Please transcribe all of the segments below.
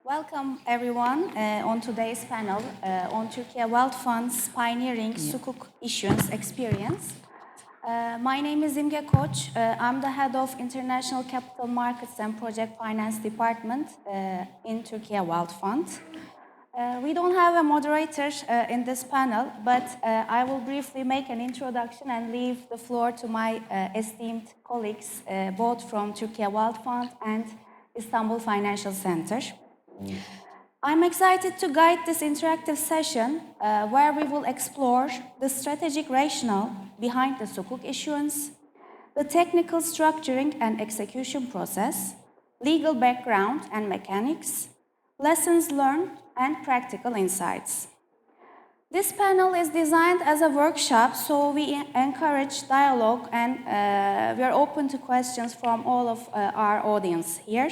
Welcome everyone on today's panel on Türkiye Wealth Fund's pioneering Sukuk issuance experience. My name is İmge. I'm the head of International Capital Markets and Project Finance Department in Türkiye Wealth Fund. We don't have a moderator in this panel, but I will briefly make an introduction and leave the floor to my esteemed colleagues, both from Türkiye Wealth Fund and Istanbul Financial Center. I'm excited to guide this interactive session where we will explore the strategic rationale behind the Sukuk issuance, the technical structuring and execution process, legal background and mechanics, lessons learned, and practical insights. This panel is designed as a workshop, so we encourage dialogue and we are open to questions from all of our audience here.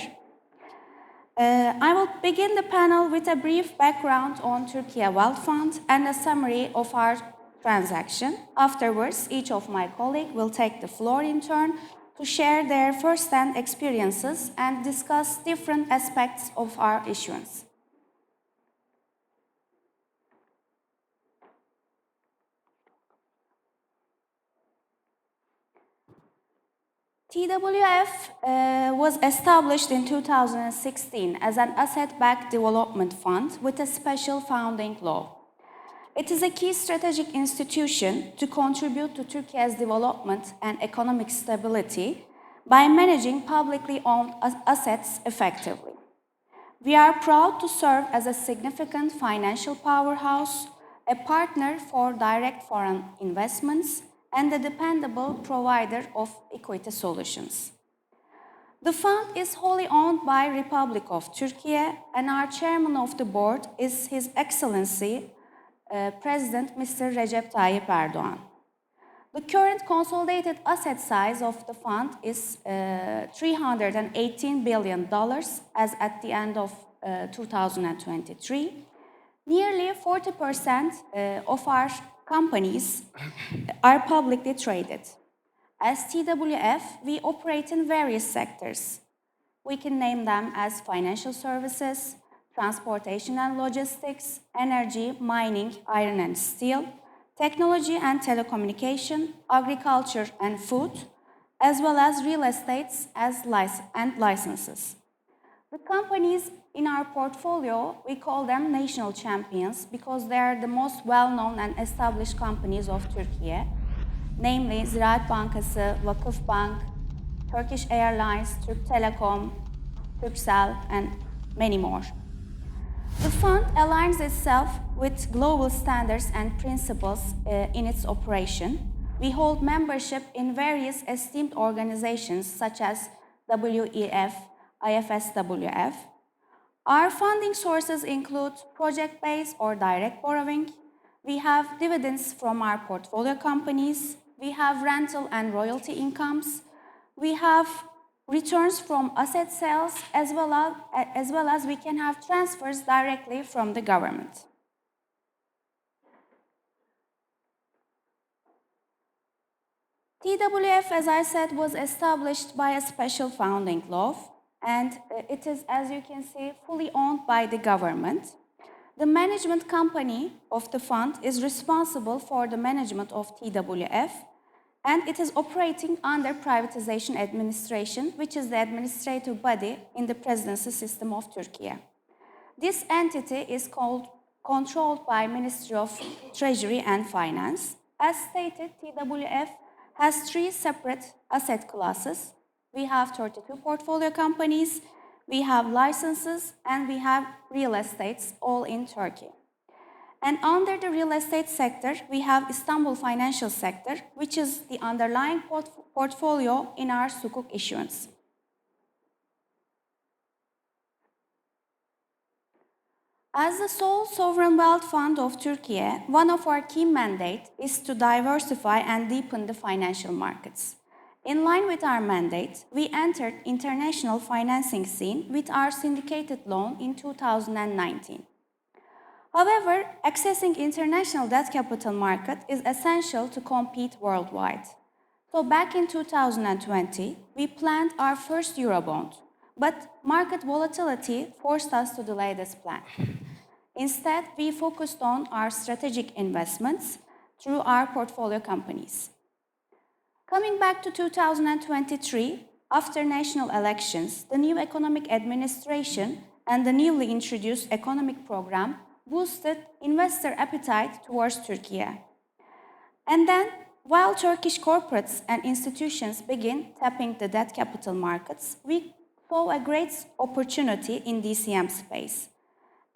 I will begin the panel with a brief background on Türkiye Wealth Fund and a summary of our transaction. Afterwards, each of my colleagues will take the floor in turn to share their first-hand experiences and discuss different aspects of our issuance. TWF was established in 2016 as an asset-backed development fund with a special founding law. It is a key strategic institution to contribute to Turkey's development and economic stability by managing publicly owned assets effectively. We are proud to serve as a significant financial powerhouse, a partner for direct foreign investments, and a dependable provider of equity solutions. The fund is wholly owned by Republic of Turkey, and our chairman of the board is His Excellency President Mr. Recep Tayyip Erdoğan. The current consolidated asset size of the fund is $318 billion as at the end of 2023. Nearly 40% of our companies are publicly traded. As TWF, we operate in various sectors. We can name them as financial services, transportation and logistics, energy, mining, iron and steel, technology and telecommunication, agriculture and food, as well as real estates and licenses. The companies in our portfolio, we call them national champions because they are the most well-known and established companies of Turkey, namely Ziraat Bankası, Vakıfbank, Turkish Airlines, Türk Telekom, Turkcell, and many more. The fund aligns itself with global standards and principles in its operation. We hold membership in various esteemed organizations such as WEF, IFSWF. Our funding sources include project-based or direct borrowing. We have dividends from our portfolio companies. We have rental and royalty incomes. We have returns from asset sales, as well as we can have transfers directly from the government. TWF, as I said, was established by a special founding law, and it is, as you can see, fully owned by the government. The management company of the fund is responsible for the management of TWF, and it is operating under privatization administration, which is the administrative body in the presidency system of Turkey. This entity is controlled by Ministry of Treasury and Finance. As stated, TWF has three separate asset classes. We have 32 portfolio companies, we have licenses, and we have real estates, all in Turkey. And under the real estate sector, we have Istanbul financial sector, which is the underlying portfolio in our Sukuk issuance. As the sole sovereign wealth fund of Turkey, one of our key mandates is to diversify and deepen the financial markets. In line with our mandate, we entered international financing scene with our syndicated loan in 2019. However, accessing international debt capital market is essential to compete worldwide. So back in 2020, we planned our first Eurobond, but market volatility forced us to delay this plan. Instead, we focused on our strategic investments through our portfolio companies. Coming back to 2023, after national elections, the new economic administration and the newly introduced economic program boosted investor appetite towards Türkiye. And then, while Turkish corporates and institutions begin tapping the debt capital markets, we saw a great opportunity in DCM space.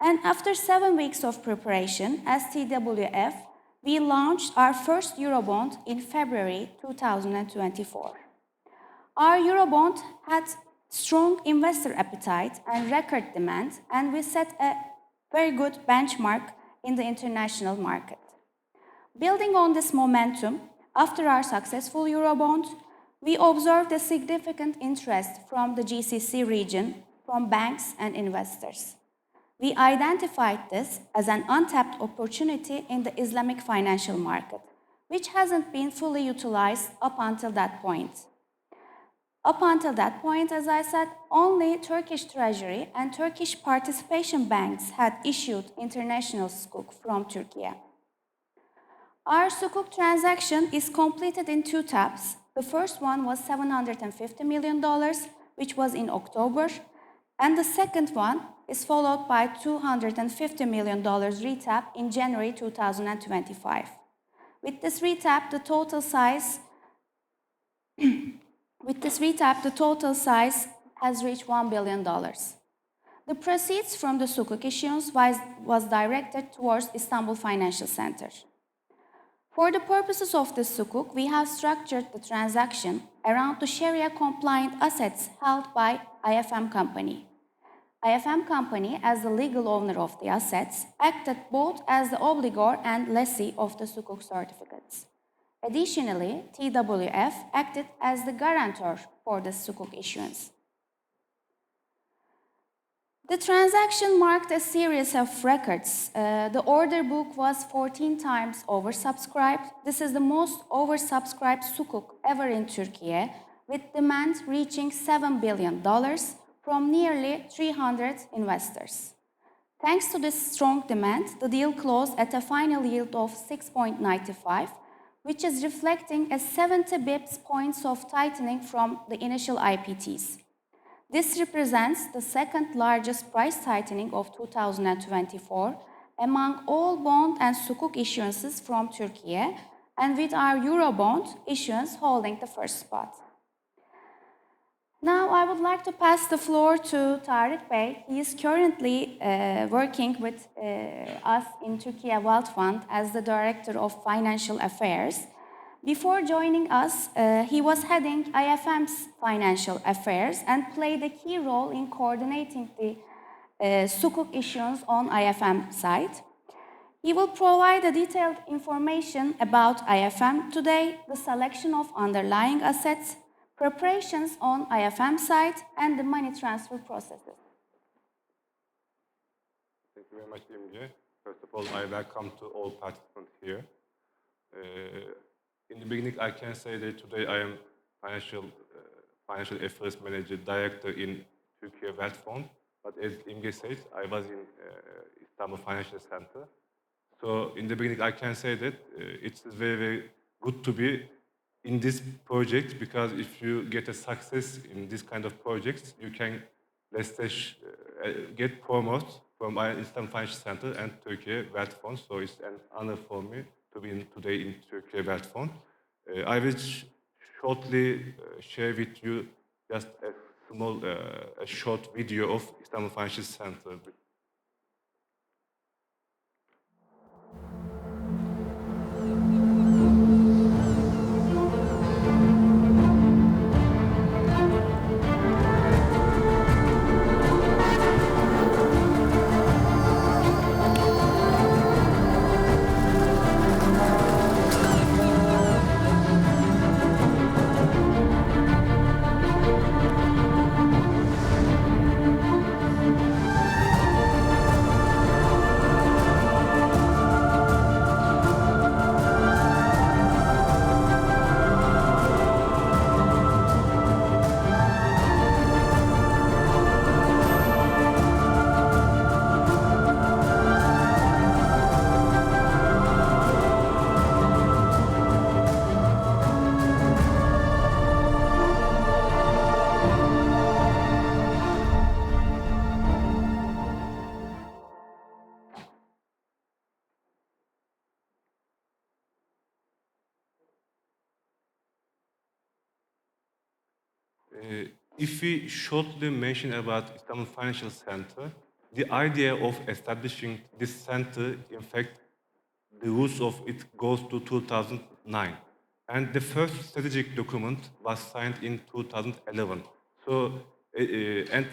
And after 7 weeks of preparation as TWF, we launched our first Eurobond in February 2024. Our Eurobond had strong investor appetite and record demand, and we set a very good benchmark in the international market. Building on this momentum, after our successful Eurobond, we observed a significant interest from the GCC region, from banks and investors. We identified this as an untapped opportunity in the Islamic financial market, which hasn't been fully utilized up until that point. Up until that point, as I said, only Turkish Treasury and Turkish participation banks had issued international Sukuk from Turkey. Our Sukuk transaction is completed in 2 taps. The first one was $750 million, which was in October, and the second one is followed by $250 million retap in January 2025. With this retap, the total size has reached $1 billion. The proceeds from the Sukuk issuance was directed towards Istanbul Financial Center. For the purposes of the Sukuk, we have structured the transaction around the Sharia-compliant assets held by IFM Company. IFM Company, as the legal owner of the assets, acted both as the obligor and lessee of the Sukuk certificates. Additionally, TWF acted as the guarantor for the Sukuk issuance. The transaction marked a series of records. The order book was 14 times oversubscribed. This is the most oversubscribed Sukuk ever in Türkiye, with demand reaching $7 billion from nearly 300 investors. Thanks to this strong demand, the deal closed at a final yield of 6.95, which is reflecting a 70 basis points of tightening from the initial IPTs. This represents the second largest price tightening of 2024 among all bond and Sukuk issuances from Türkiye, and with our Eurobond issuance holding the first spot. Now I would like to pass the floor to Tarık Bey. He is currently working with us in Türkiye Wealth Fund as the Director of Financial Affairs. Before joining us, he was heading IFM's financial affairs and played a key role in coordinating the Sukuk issuance on IFM side. He will provide a detailed information about IFM today, the selection of underlying assets, preparations on IFM side, and the money transfer processes. Thank you very much, İmge. First of all, I welcome to all participants here. In the beginning, I can say that today I am financial affairs manager director in Türkiye Wealth Fund. But as İmge said, I was in Istanbul Financial Center. So in the beginning, I can say that it's very, very good to be in this project, because if you get a success in this kind of projects, you can, let's say, get promoted from Istanbul Financial Center and Türkiye Wealth Fund. So it's an honor for me to be today in Türkiye Wealth Fund. I will shortly share with you just a small, a short video of Istanbul Financial Center. If we shortly mention about Istanbul Financial Center, the idea of establishing this center, in fact, the roots of it goes to 2009. And the first strategic document was signed in 2011. So, and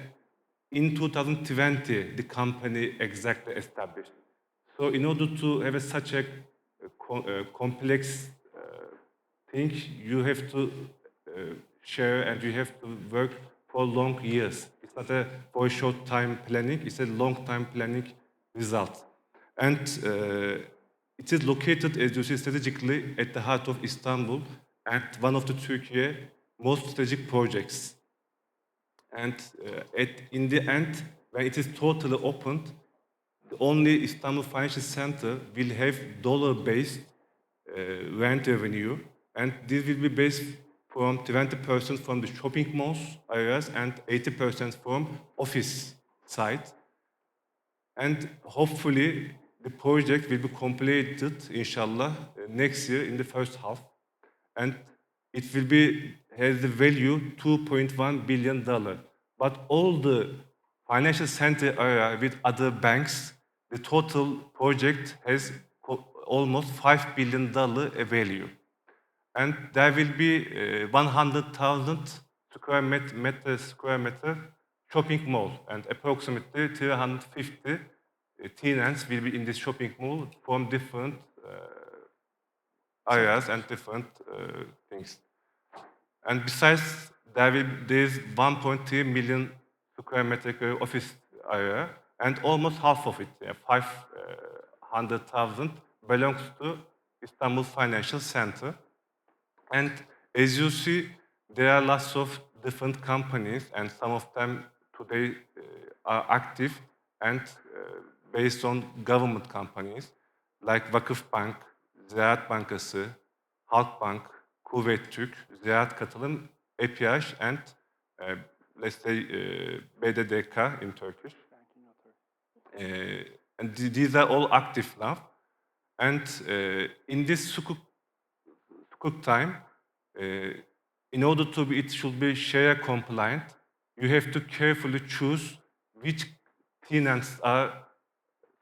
in 2020, the company exactly established. So in order to have such a complex thing, you have to share and you have to work for long years. It's not a for a short time planning, it's a long time planning result. And it is located, as you see, strategically at the heart of Istanbul and one of the Türkiye most strategic projects. And in the end, when it is totally opened, the only Istanbul Financial Center will have dollar-based rent revenue, and this will be based from 20% from the shopping malls areas and 80% from office side. And hopefully, the project will be completed, inshallah, next year in the first half. And it will be has the value $2.1 billion. But all the financial center area with other banks, the total project has almost $5 billion value. And there will be 100,000 square meter shopping mall, and approximately 350 tenants will be in this shopping mall from different areas and different things. And besides, there is 1.3 million square meter office area, and almost half of it, 500,000, belongs to Istanbul Financial Center. And as you see, there are lots of different companies, and some of them today are active and based on government companies like Vakıfbank, Ziraat Bankası, Halkbank, Kuvvet Türk, Ziraat Katılım, EPH, and let's say BDDK in Turkish. And these are all active now. And in this Sukuk time, in order to be, it should be Sharia compliant, you have to carefully choose which tenants are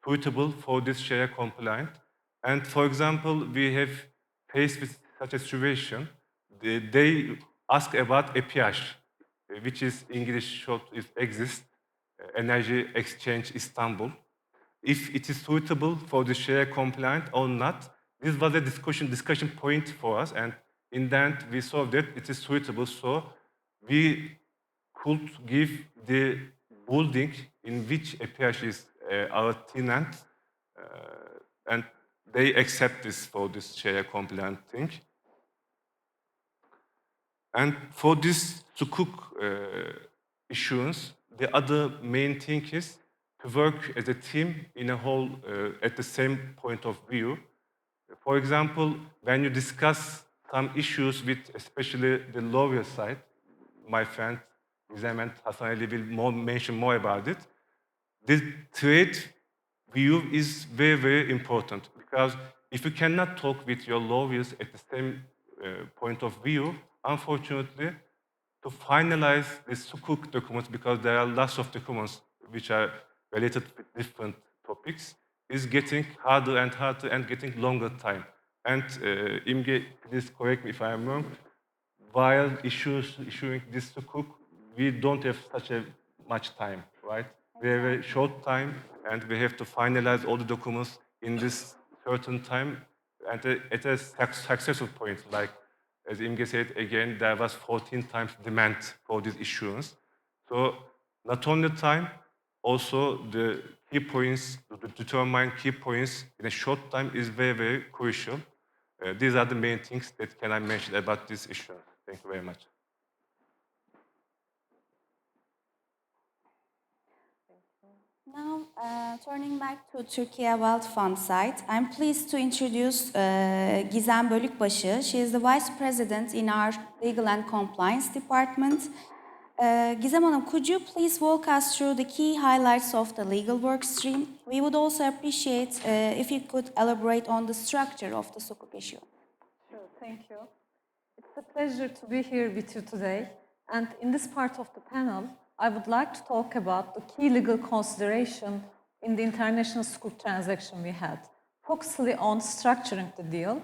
suitable for this Sharia compliant. And for example, we have faced with such a situation. They ask about EPH, which is English short is exist, Energy Exchange Istanbul. If it is suitable for the Sharia compliant or not, this was a discussion point for us, and in the end we saw that it is suitable, so we could give the building in which EPH is our tenant, and they accept this for this Sharia compliant thing. And for this Sukuk issuance, the other main thing is to work as a team in a whole at the same point of view. For example, when you discuss some issues with especially the lawyer side, my friend Gizem and Hasan will mention more about it, this trade view is very, very important, because if you cannot talk with your lawyers at the same point of view, unfortunately, to finalize the Sukuk documents, because there are lots of documents which are related with different topics, is getting harder and harder and getting longer time. And İmge, please correct me if I am wrong, while issuing this Sukuk, we don't have such a much time, right? We have a short time, and we have to finalize all the documents in this certain time, and at a successful point, like as İmge said, again, there was 14 times demand for this issuance. So not only time, also the key points, to determine key points in a short time is very, very crucial. These are the main things that can I mention about this issue. Thank you very much. Now, turning back to Türkiye Wealth Fund side, I'm pleased to introduce Gizem Bölükbaşı. She is the Vice President in our Legal and Compliance Department. Gizem Hanım, could you please walk us through the key highlights of the legal work stream? We would also appreciate if you could elaborate on the structure of the Sukuk issue. Sure, thank you. It's a pleasure to be here with you today. And in this part of the panel, I would like to talk about the key legal consideration in the international Sukuk transaction we had, focusing on structuring the deal,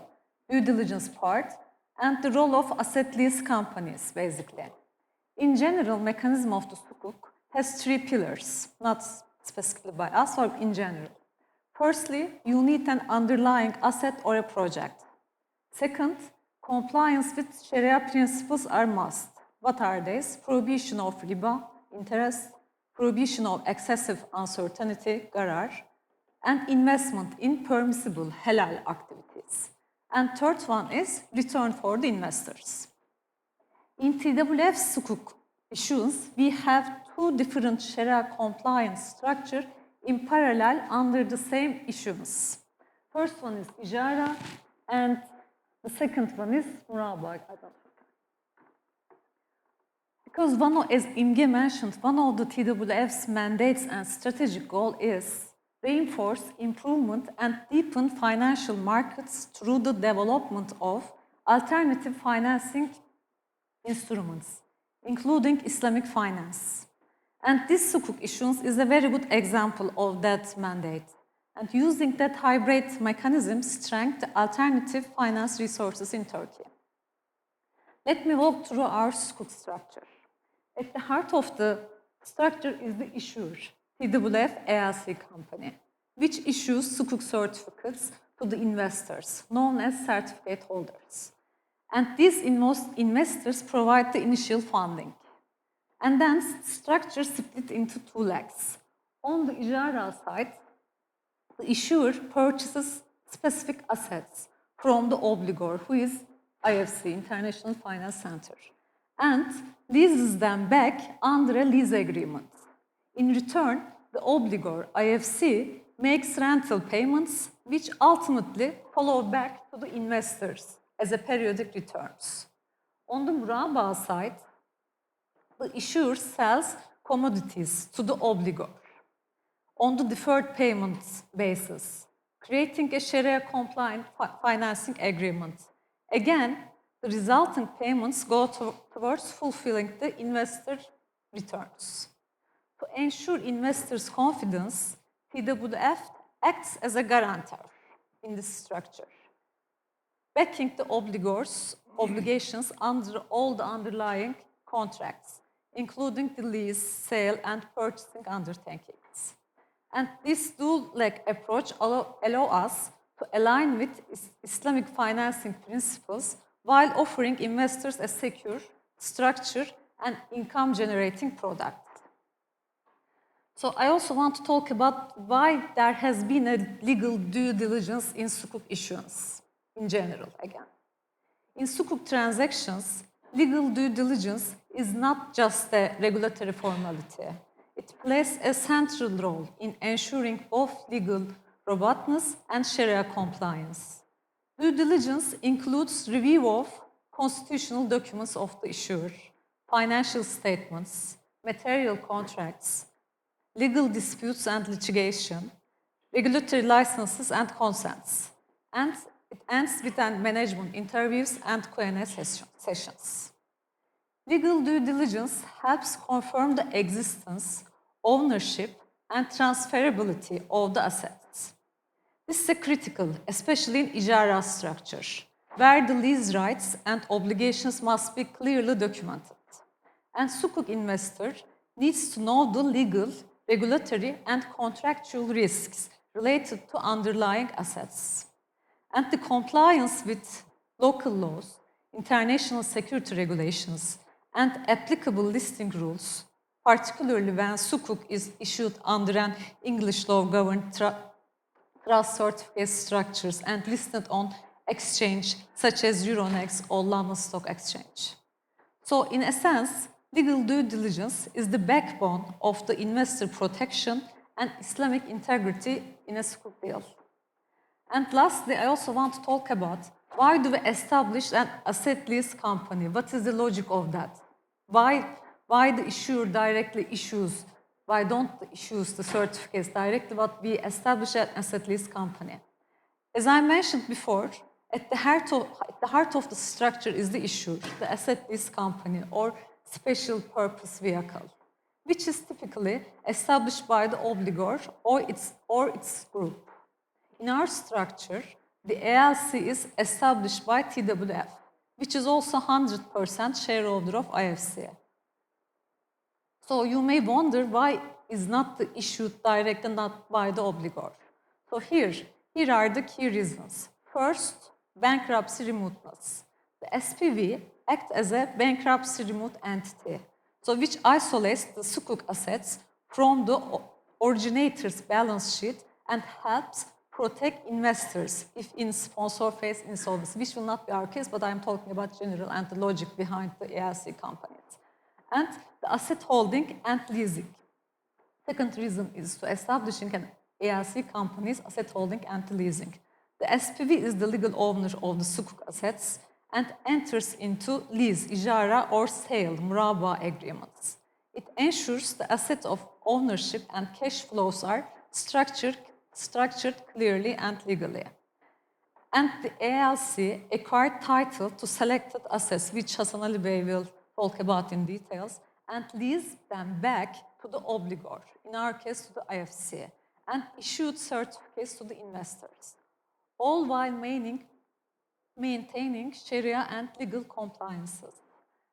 due diligence part, and the role of asset lease companies, basically. In general, mechanism of the Sukuk has three pillars, not specifically by us or in general. Firstly, you need an underlying asset or a project. Second, compliance with Sharia principles are must. What are these? Prohibition of riba, interest, prohibition of excessive uncertainty, gharar, and investment in permissible halal activities. And third one is return for the investors. In TWF Sukuk issuance, we have two different Sharia compliance structures in parallel under the same issuance. First one is ijara, and the second one is muraba. Because as Imge mentioned, one of the TWF's mandates and strategic goal is reinforce, improvement, and deepen financial markets through the development of alternative financing instruments, including Islamic finance. And this Sukuk issuance is a very good example of that mandate. And using that hybrid mechanism strengthen the alternative finance resources in Turkey. Let me walk through our Sukuk structure. At the heart of the structure is the issuer, TWF EAC company, which issues Sukuk certificates to the investors, known as certificate holders. And these investors provide the initial funding. And then structure split into two legs. On the ijara side, the issuer purchases specific assets from the obligor, who is IFC, International Finance Center, and leases them back under a lease agreement. In return, the obligor, IFC, makes rental payments, which ultimately follow back to the investors as a periodic returns. On the muraba side, the issuer sells commodities to the obligor on the deferred payments basis, creating a Sharia-compliant financing agreement. Again, the resulting payments go towards fulfilling the investor returns. To ensure investors' confidence, TWF acts as a guarantor in this structure, backing the obligor's obligations under all the underlying contracts, including the lease, sale, and purchasing undertakings. And this dual-leg approach allows us to align with Islamic financing principles while offering investors a secure, structured, and income-generating product. So I also want to talk about why there has been a legal due diligence in Sukuk issuance in general, again. In Sukuk transactions, legal due diligence is not just a regulatory formality. It plays a central role in ensuring both legal robustness and Sharia compliance. Due diligence includes review of constitutional documents of the issuer, financial statements, material contracts, legal disputes and litigation, regulatory licenses and consents. And it ends with management interviews and Q&A sessions. Legal due diligence helps confirm the existence, ownership, and transferability of the assets. This is critical, especially in ijara structure, where the lease rights and obligations must be clearly documented. And Sukuk investor needs to know the legal, regulatory, and contractual risks related to underlying assets. And the compliance with local laws, international security regulations, and applicable listing rules, particularly when Sukuk is issued under an English law-governed trust certificate structures and listed on exchange such as Euronext or London Stock Exchange. So in a sense, legal due diligence is the backbone of the investor protection and Islamic integrity in a Sukuk deal. And lastly, I also want to talk about why do we establish an asset lease company? What is the logic of that? Why the issuer directly issues? Why don't the issues the certificates directly, but we establish an asset lease company? As I mentioned before, at the heart of the structure is the issuer, the asset lease company, or special purpose vehicle, which is typically established by the obligor or its group. In our structure, the ALC is established by TWF, which is also 100% shareholder of IFC. So you may wonder why is not the issued directly not by the obligor. So here are the key reasons. First, bankruptcy remoteness. The SPV acts as a bankruptcy remote entity, so which isolates the Sukuk assets from the originator's balance sheet and helps protect investors if in sponsor face insolvency, which will not be our case, but I'm talking about general and the logic behind the ALC companies. And the asset holding and leasing. Second reason is to establishing an ALC company's asset holding and leasing. The SPV is the legal owner of the Sukuk assets and enters into lease, ijara, or sale, muraba agreements. It ensures the asset of ownership and cash flows are structured clearly and legally. And the ALC acquired title to selected assets, which Hasan Ali Bey will talk about in details, and leased them back to the obligor, in our case to the IFC, and issued certificates to the investors, all while maintaining Sharia and legal compliances.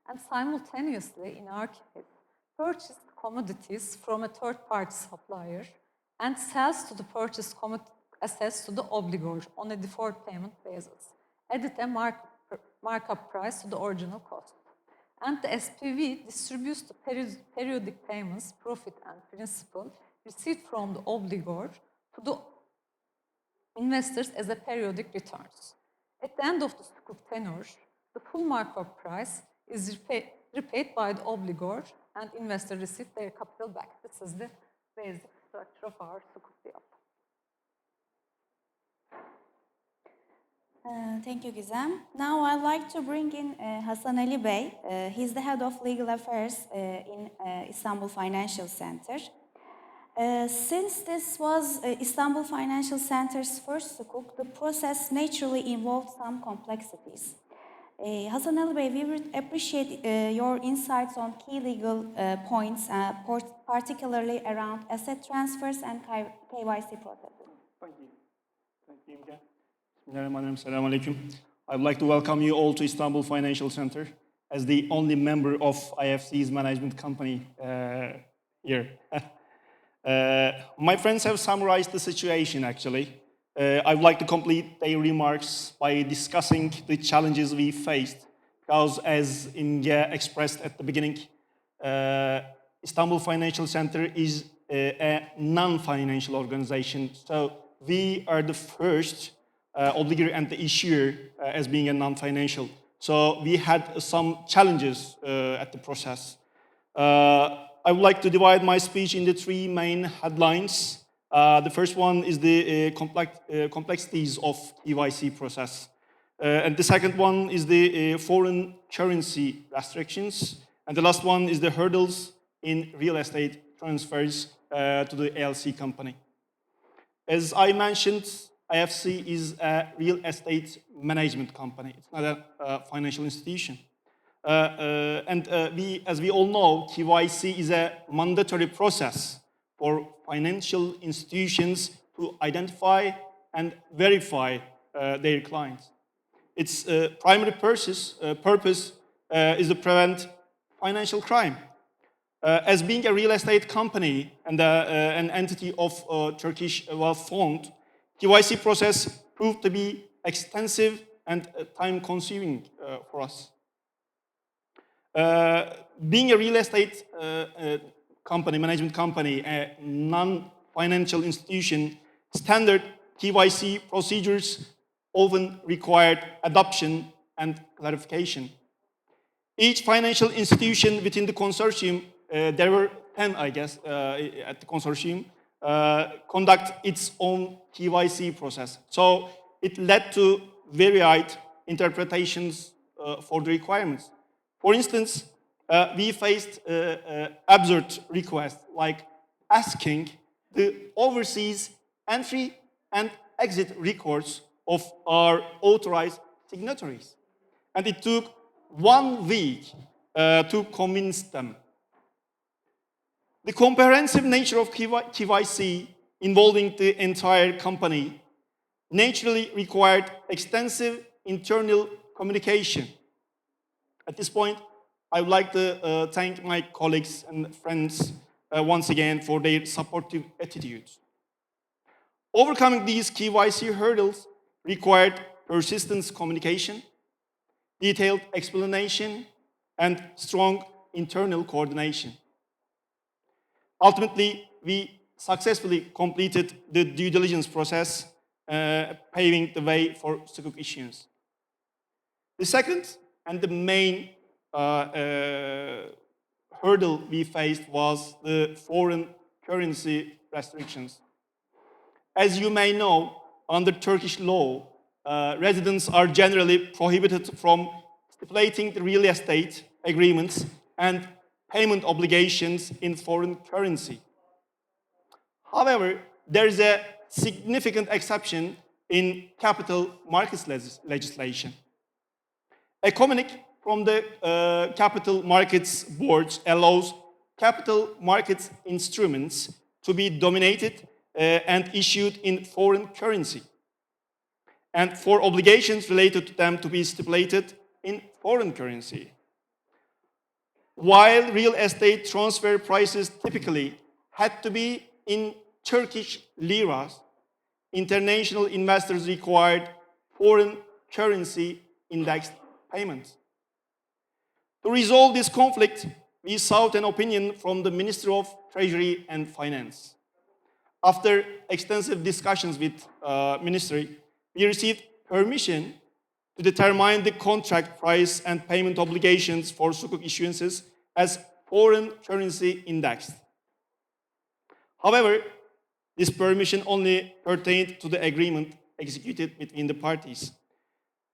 And simultaneously, in our case, purchased commodities from a third-party supplier and sells to the purchased assets to the obligor on a deferred payment basis, added a markup price to the original cost. And the SPV distributes the periodic payments, profit and principal, received from the obligor to the investors as a periodic returns. At the end of the Sukuk tenure, the full markup price is repaid by the obligor and investor receive their capital back. This is the basic structure of our Sukuk deal. Thank you, Gizem. Now I'd like to bring in Hasan Ali Bey. He's the head of legal affairs in Istanbul Financial Center. Since this was Istanbul Financial Center's first sukuk, the process naturally involved some complexities. Hasan Ali Bey, we would appreciate your insights on key legal points, particularly around asset transfers and KYC processes. Thank you. Thank you, Imge. Bismillahirrahmanirrahim. I would like to welcome you all to Istanbul Financial Center as the only member of IFC's management company here. My friends have summarized the situation, actually. I would like to complete their remarks by discussing the challenges we faced, because as Imge expressed at the beginning, Istanbul Financial Center is a non-financial organization, so we are the first obligor and the issuer as being a non-financial. So we had some challenges at the process. I would like to divide my speech into three main headlines. The first one is the complexities of KYC process. And the second one is the foreign currency restrictions. And the last one is the hurdles in real estate transfers to the ALC company. As I mentioned, IFC is a real estate management company. It's not a financial institution. As we all know, KYC is a mandatory process for financial institutions to identify and verify their clients. Its primary purpose is to prevent financial crime. As being a real estate company and an entity of Turkish wealth fund, KYC process proved to be extensive and time-consuming for us. Being a real estate company, management company, a non-financial institution, standard KYC procedures often required adoption and clarification. Each financial institution within the consortium, there were 10, I guess, at the consortium, conduct its own KYC process. So it led to varied interpretations for the requirements. For instance, we faced absurd requests like asking the overseas entry and exit records of our authorized signatories. And it took 1 week to convince them. The comprehensive nature of KYC involving the entire company naturally required extensive internal communication. At this point, I would like to thank my colleagues and friends once again for their supportive attitudes. Overcoming these KYC hurdles required persistent communication, detailed explanation, and strong internal coordination. Ultimately, we successfully completed the due diligence process, paving the way for Sukuk issuance. The second and the main hurdle we faced was the foreign currency restrictions. As you may know, under Turkish law, residents are generally prohibited from stipulating the real estate agreements and payment obligations in foreign currency. However, there is a significant exception in capital markets legislation. A communique from the Capital Markets Board allows capital markets instruments to be dominated and issued in foreign currency, and for obligations related to them to be stipulated in foreign currency. While real estate transfer prices typically had to be in Turkish liras, international investors required foreign currency indexed payments. To resolve this conflict, we sought an opinion from the Ministry of Treasury and Finance. After extensive discussions with Ministry, we received permission to determine the contract price and payment obligations for Sukuk issuances as foreign currency indexed. However, this permission only pertained to the agreement executed between the parties.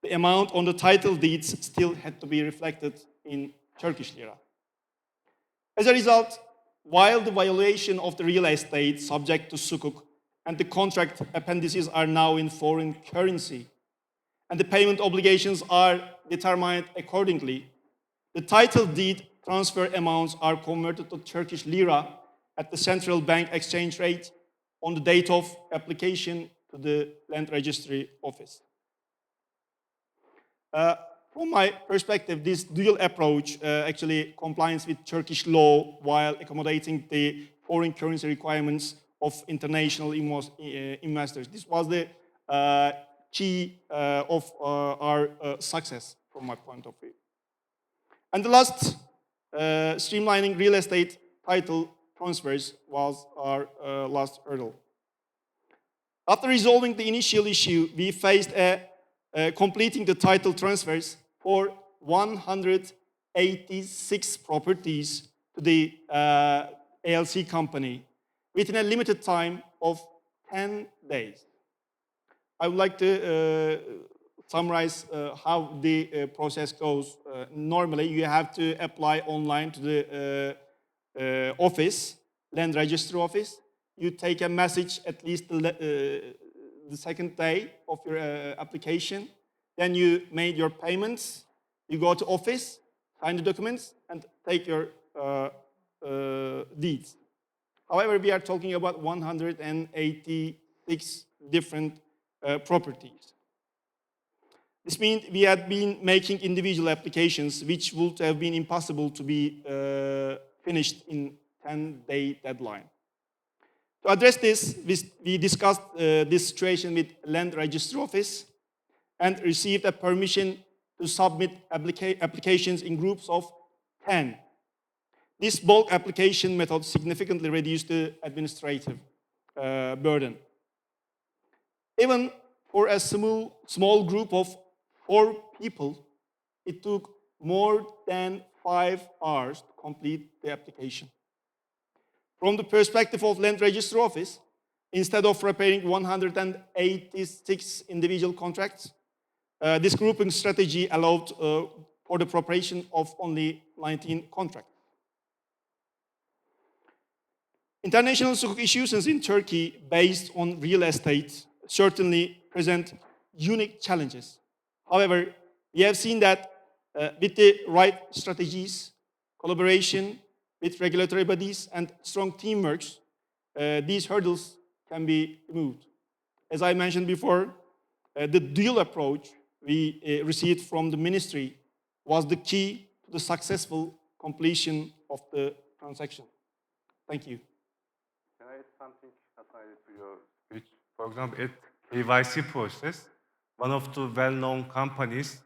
The amount on the title deeds still had to be reflected in Turkish lira. As a result, while the valuation of the real estate subject to Sukuk and the contract appendices are now in foreign currency, and the payment obligations are determined accordingly, the title deed transfer amounts are converted to Turkish lira at the central bank exchange rate on the date of application to the Land Registry Office. From my perspective, this dual approach actually complies with Turkish law while accommodating the foreign currency requirements of international investors. This was the key of our success from my point of view. And the last, streamlining real estate title transfers was our last hurdle. After resolving the initial issue, we faced completing the title transfers for 186 properties to the ALC company within a limited time of 10 days. I would like to summarize how the process goes. Normally, you have to apply online to the office, Land Registry Office. You take a message at least the second day of your application. Then you made your payments. You go to office, sign the documents, and take your deeds. However, we are talking about 186 different properties. This means we had been making individual applications, which would have been impossible to be finished in 10-day deadline. To address this, we discussed this situation with Land Registry Office and received a permission to submit applications in groups of 10. This bulk application method significantly reduced the administrative burden. Even for a small group of 4 people, it took more than 5 hours to complete the application. From the perspective of Land Registry Office, instead of preparing 186 individual contracts, this grouping strategy allowed for the preparation of only 19 contracts. International Sukuk issuances in Turkey based on real estate certainly present unique challenges. However, we have seen that with the right strategies, collaboration with regulatory bodies, and strong teamwork, these hurdles can be removed. As I mentioned before, the dual approach we received from the ministry was the key to the successful completion of the transaction. Thank you. Can I add something, Hasan, to your speech? For example, at KYC process, one of the well-known companies,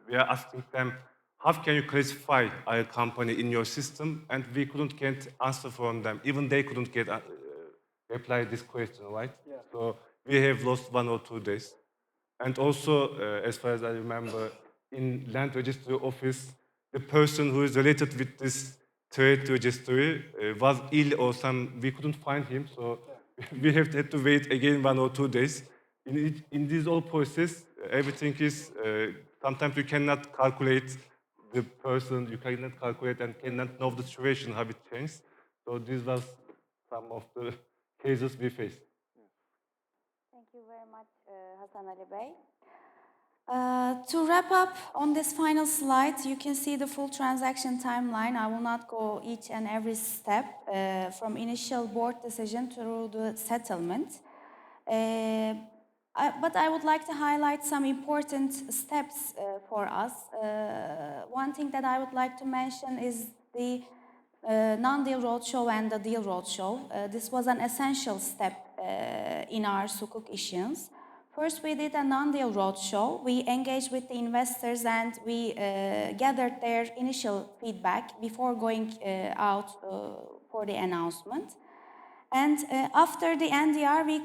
we are asking them, how can you classify our company in your system? And we couldn't get answer from them. Even they couldn't get reply this question, right? Yeah. So we have lost 1 or 2 days. And also, as far as I remember, in land registry office, the person who is related with this trade registry was ill or we couldn't find him. So we have had to wait again 1 or 2 days. In this whole process, everything is, sometimes you cannot calculate the person, you cannot calculate and cannot know the situation, how it changed. So this was some of the cases we faced. Thank you very much, Hasan Ali Bey. To wrap up on this final slide, you can see the full transaction timeline. I will not go each and every step from initial board decision through the settlement. But I would like to highlight some important steps for us. One thing that I would like to mention is the non-deal roadshow and the deal roadshow. This was an essential step in our Sukuk issuance. First, we did a non-deal roadshow. We engaged with the investors and we gathered their initial feedback before going out for the announcement. And after the NDR, we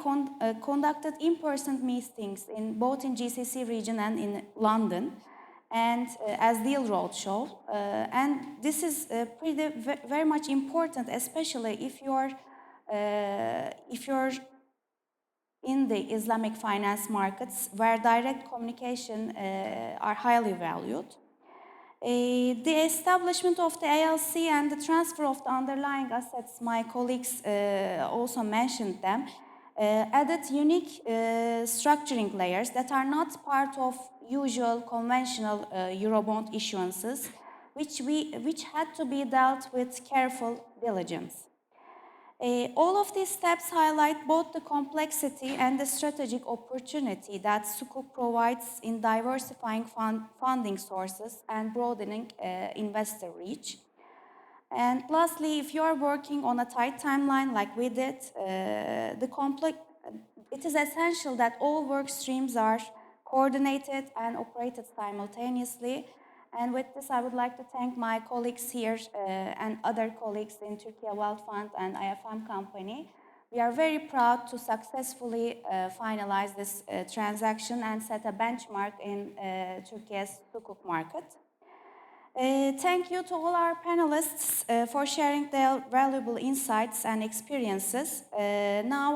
conducted in-person meetings both in GCC region and in London, and as deal roadshow. And this is very much important, especially if you're in the Islamic finance markets, where direct communication are highly valued. The establishment of the ALC and the transfer of the underlying assets, my colleagues also mentioned them, added unique structuring layers that are not part of usual conventional Eurobond issuances, which had to be dealt with careful diligence. All of these steps highlight both the complexity and the strategic opportunity that Sukuk provides in diversifying funding sources and broadening investor reach. And lastly, if you are working on a tight timeline like we did, it is essential that all work streams are coordinated and operated simultaneously. And with this, I would like to thank my colleagues here and other colleagues in Türkiye Wealth Fund and IFM company. We are very proud to successfully finalize this transaction and set a benchmark in Turkey's Sukuk market. Thank you to all our panelists for sharing their valuable insights and experiences. Now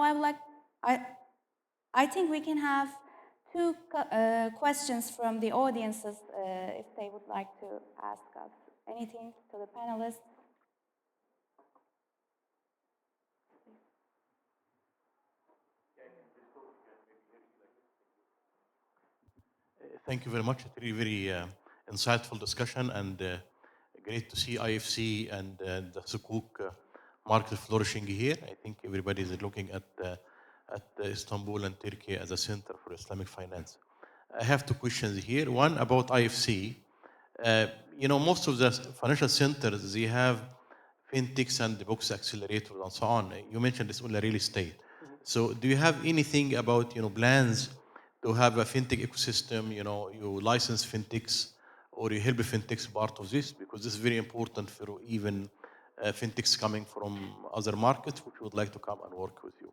I think we can have 2 questions from the audiences if they would like to ask us anything to the panelists. Thank you very much. It's really very insightful discussion, and great to see IFC and the Sukuk market flourishing here. I think everybody is looking at Istanbul and Turkey as a center for Islamic finance. I have 2 questions here. One about IFC. Most of the financial centers, they have fintechs and the box accelerators and so on. You mentioned it's only real estate. So do you have anything about plans to have a fintech ecosystem? You license fintechs or you help fintechs part of this, because this is very important for even fintechs coming from other markets which would like to come and work with you.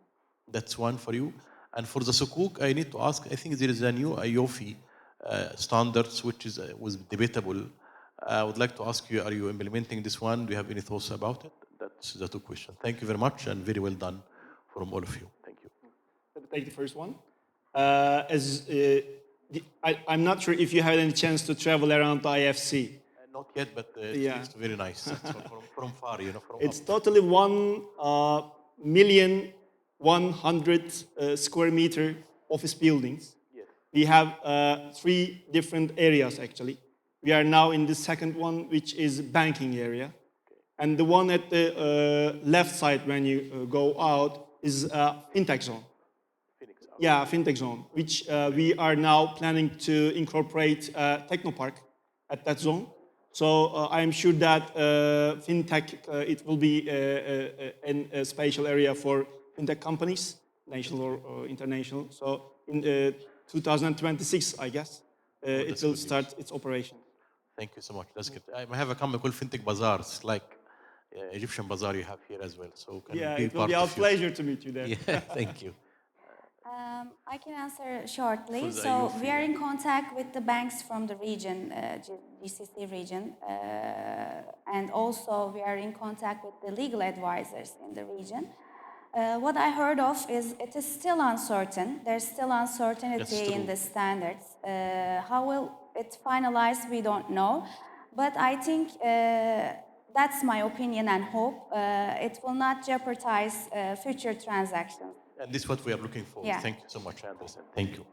That's one for you. And for the Sukuk, I need to ask, I think there is a new IOFI standards which was debatable. I would like to ask you, are you implementing this one? Do you have any thoughts about it? That's the 2 questions. Thank you very much and very well done from all of you. Thank you. Let me take the first one. I'm not sure if you had any chance to travel around the IFC. Not yet, but it's very nice. from far, from it's totally 1,100,000 square meter office buildings. Yes. We have 3 different areas actually. We are now in the second one, which is banking area. And the one at the left side when you go out is fintech zone. Yeah, fintech zone, which we are now planning to incorporate Technopark at that zone. So I am sure that fintech, it will be a special area for fintech companies, national or international. So in 2026, I guess, it will start its operation. Thank you so much. That's good. I have a company called Fintech Bazaar. It's like Egyptian Bazaar you have here as well. So can Yeah, be it will part be our of you. pleasure to meet you there. Yeah, thank you. I can answer shortly. For the So IOF, we are yeah. in contact with the banks from the region, GCC region, and also we are in contact with the legal advisors in the region. What I heard of is it is still uncertain. There's still uncertainty in true. the standards. How will it finalize? We don't know. But I think that's my opinion and hope. It will not jeopardize future transactions. And this is what we are looking for. Yeah. Thank you so much, I understand. Thank you.